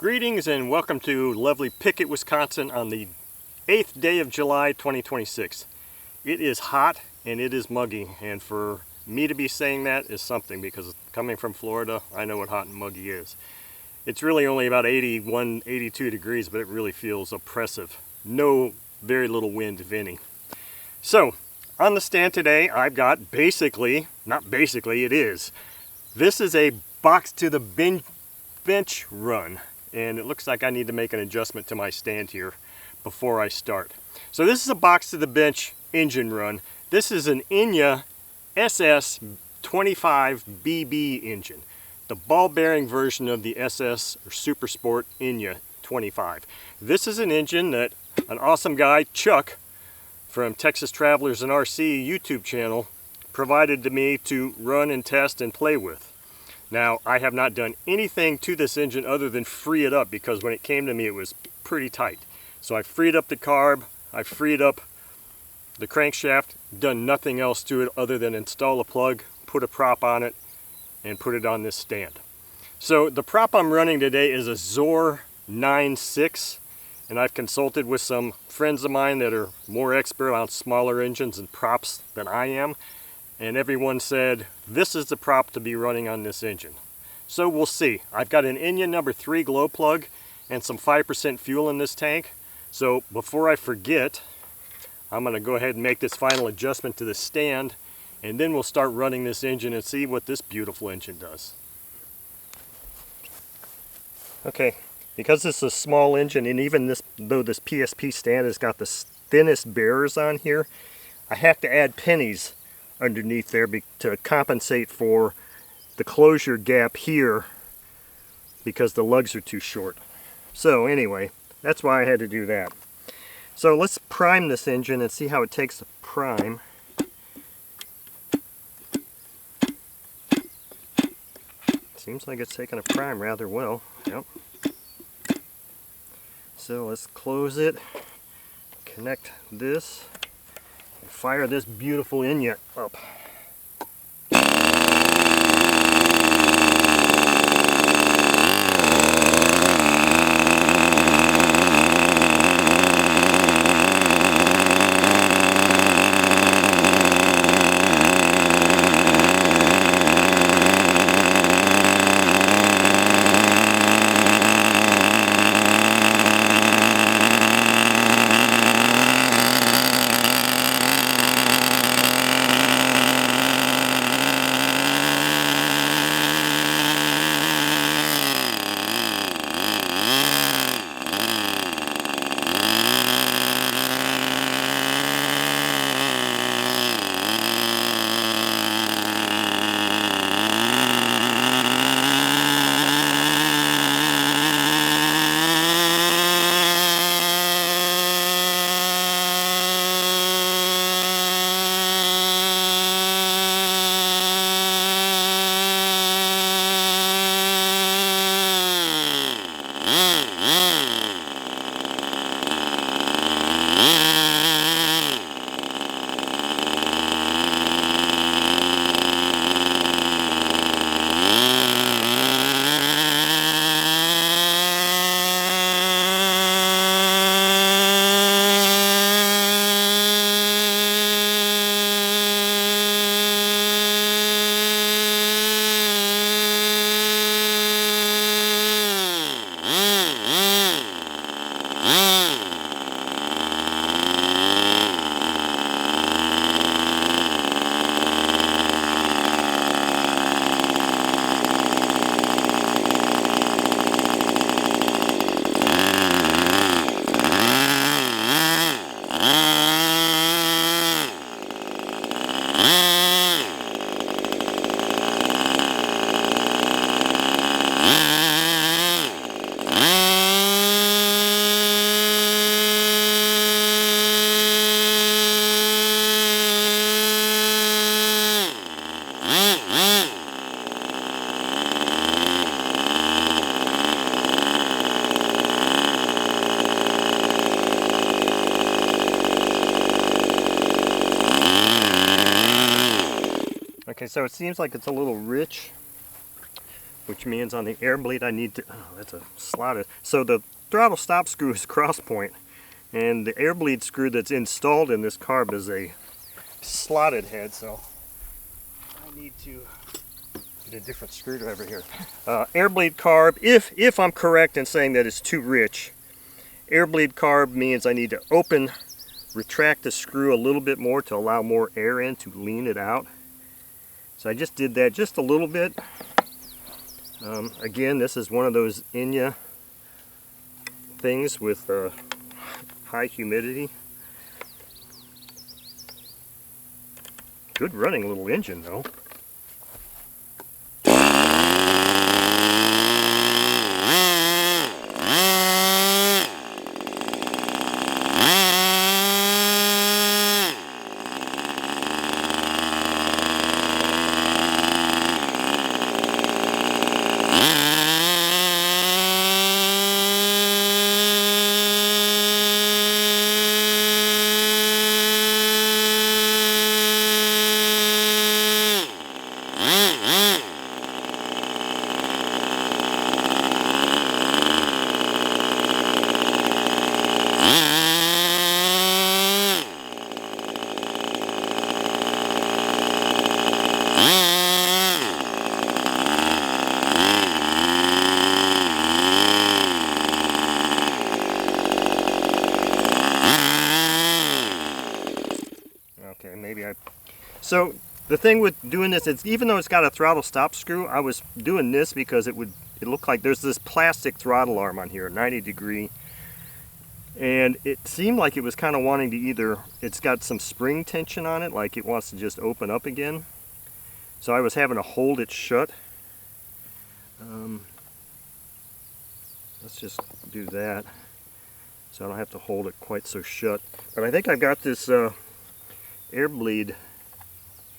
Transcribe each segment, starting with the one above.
Greetings and welcome to lovely Pickett, Wisconsin on the 8th day of July 2026. It is hot and it is muggy, and for me to be saying that is something, because coming from Florida, I know what hot and muggy is. It's really only about 81, 82 degrees, but it really feels oppressive. Very little wind, if any. So, on the stand today, I've got this is a box to the bench run. And it looks like I need to make an adjustment to my stand here before I start. So this is a box to the bench engine run. This is an Enya SS25BB engine, the ball bearing version of the SS or Super Sport Enya 25. This is an engine that an awesome guy, Chuck, from Texas Travelers and RC YouTube channel, provided to me to run and test and play with. Now, I have not done anything to this engine other than free it up, because when it came to me it was pretty tight. So I freed up the carb, I freed up the crankshaft, done nothing else to it other than install a plug, put a prop on it, and put it on this stand. So the prop I'm running today is a Zor 9.6, and I've consulted with some friends of mine that are more expert on smaller engines and props than I am. And everyone said, this is the prop to be running on this engine. So we'll see. I've got an Enya number 3 glow plug and some 5% fuel in this tank. So before I forget, I'm going to go ahead and make this final adjustment to the stand, and then we'll start running this engine and see what this beautiful engine does. Okay, because this is a small engine, and even though this PSP stand has got the thinnest bearers on here, I have to add pennies underneath there to compensate for the closure gap here, because the lugs are too short. So anyway, that's why I had to do that. So let's prime this engine and see how it takes a prime. Seems like it's taking a prime rather well. Yep. So let's close it, connect this, fire this beautiful Enya up. Okay, so it seems like it's a little rich which means on the air bleed I need to, oh, that's a slotted. So the throttle stop screw is cross point, and the air bleed screw that's installed in this carb is a slotted head, so I need to get a different screwdriver here. Air bleed carb, if I'm correct in saying that it's too rich, air bleed carb means I need to retract the screw a little bit more to allow more air in to lean it out. So I just did that just a little bit. Again, this is one of those Enya things with high humidity. Good running little engine though. So the thing with doing this is, even though it's got a throttle stop screw, I was doing this because it looked like there's this plastic throttle arm on here, 90 degree, and it seemed like it was kind of wanting to either, it's got some spring tension on it, like it wants to just open up again. So I was having to hold it shut. Let's just do that so I don't have to hold it quite so shut. But I think I've got this air bleed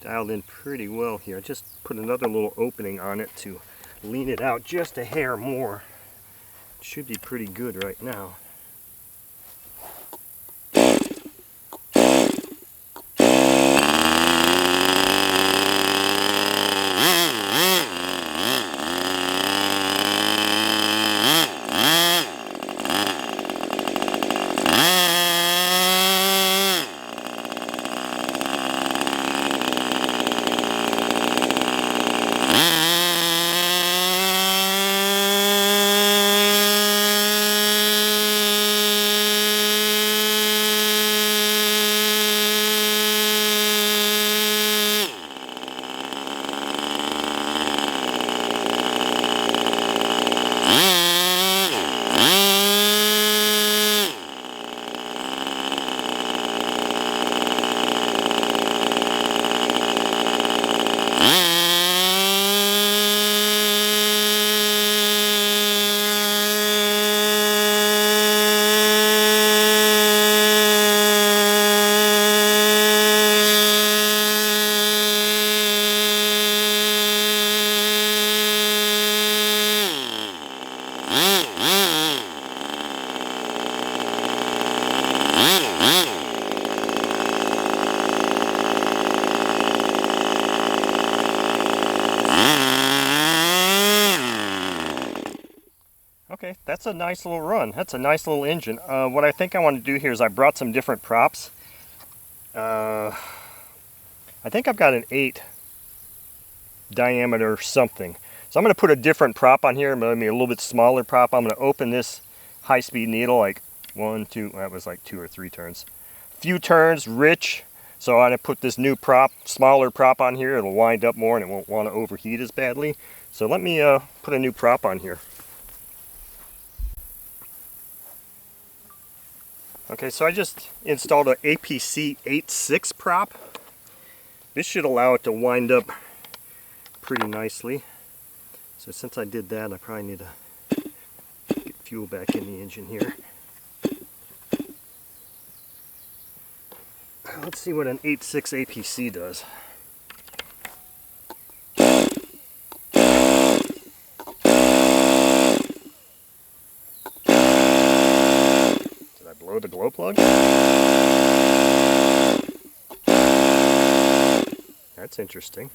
dialed in pretty well here. I just put another little opening on it to lean it out just a hair more. It should be pretty good right now. Okay, that's a nice little run. That's a nice little engine. What I think I want to do here is I brought some different props. I think I've got an 8 diameter something. So I'm going to put a different prop on here, maybe a little bit smaller prop. I'm going to open this high-speed needle like 1, 2, that was like 2 or 3 turns. Few turns, rich. So I'm going to put this new prop, smaller prop on here. It'll wind up more and it won't want to overheat as badly. So let me put a new prop on here. Okay, so I just installed an APC 8.6 prop. This should allow it to wind up pretty nicely. So since I did that, I probably need to get fuel back in the engine here. Let's see what an 8.6 APC does. Blow the glow plug? That's interesting.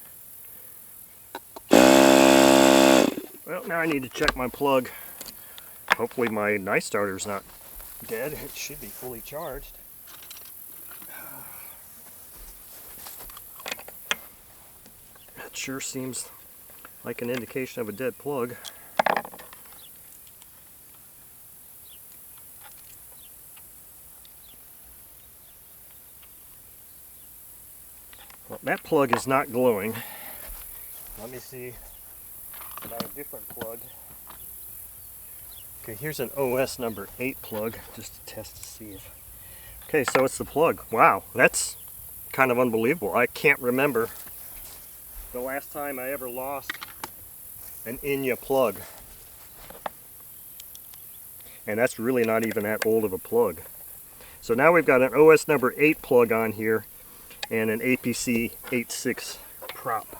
Well, now I need to check my plug. Hopefully my knife starter's not dead. It should be fully charged. That sure seems like an indication of a dead plug. Well, that plug is not glowing. Let me see about a different plug. Okay, here's an OS number 8 plug, just to test to see if... Okay, so it's the plug. Wow, that's kind of unbelievable. I can't remember the last time I ever lost an Enya plug. And that's really not even that old of a plug. So now we've got an OS number 8 plug on here and an APC 86 prop.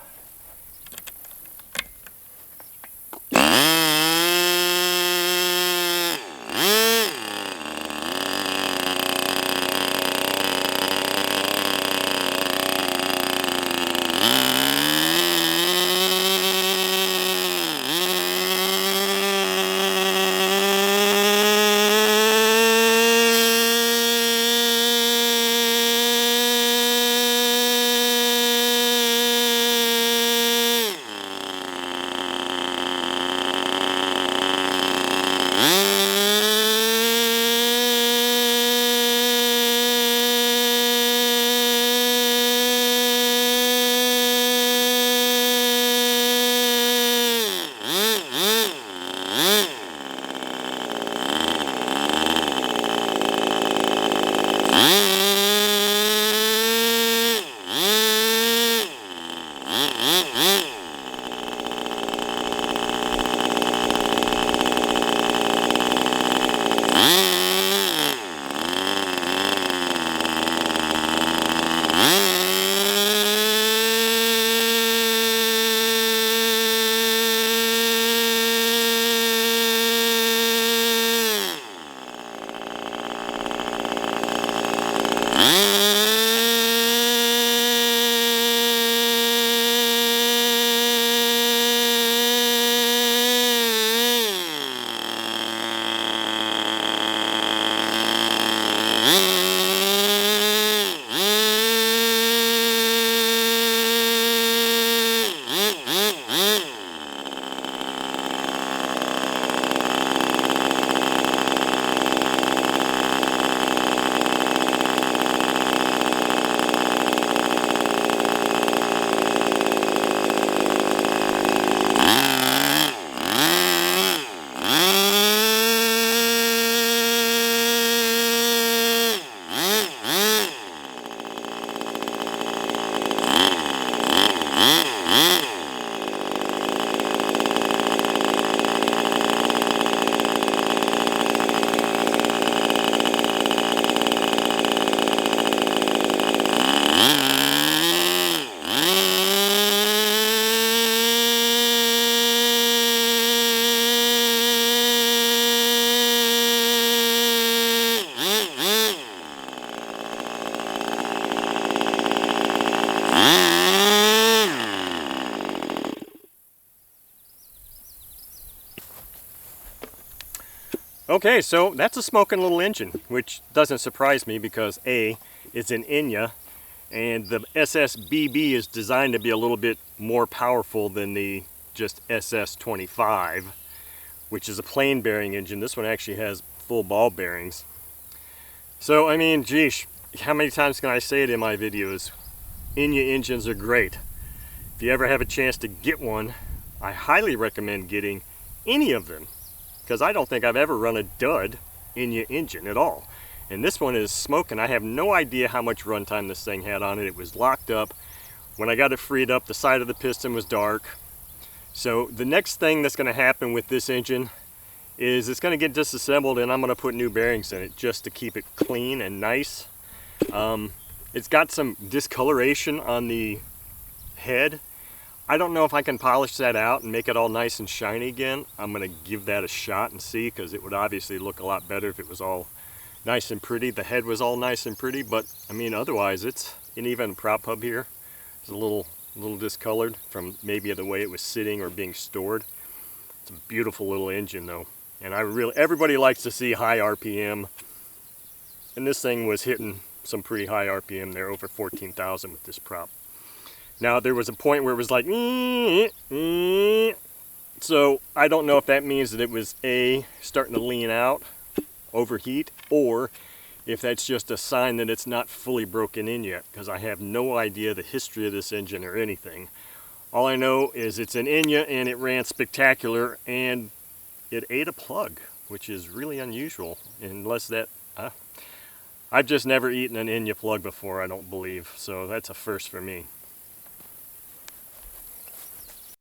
Okay, so that's a smoking little engine, which doesn't surprise me because A, it's an Enya, and the SS25BB is designed to be a little bit more powerful than the just SS25, which is a plain bearing engine. This one actually has full ball bearings. So, I mean, geesh, how many times can I say it in my videos? Enya engines are great. If you ever have a chance to get one, I highly recommend getting any of them, because I don't think I've ever run a dud Enya engine at all. And this one is smoking. I have no idea how much runtime this thing had on it. It was locked up. When I got it freed up, the side of the piston was dark. So the next thing that's going to happen with this engine is it's going to get disassembled, and I'm going to put new bearings in it just to keep it clean and nice. It's got some discoloration on the head. I don't know if I can polish that out and make it all nice and shiny again. I'm going to give that a shot and see, because it would obviously look a lot better if it was all nice and pretty. The head was all nice and pretty, but I mean, otherwise it's, and even prop hub here is a little discolored from maybe the way it was sitting or being stored. It's a beautiful little engine though. And everybody likes to see high RPM. And this thing was hitting some pretty high RPM there, over 14,000 with this prop. Now there was a point where it was like, so I don't know if that means that it was starting to lean out, overheat, or if that's just a sign that it's not fully broken in yet, because I have no idea the history of this engine or anything. All I know is it's an Enya and it ran spectacular, and it ate a plug, which is really unusual, unless that, I've just never eaten an Enya plug before, I don't believe, so that's a first for me.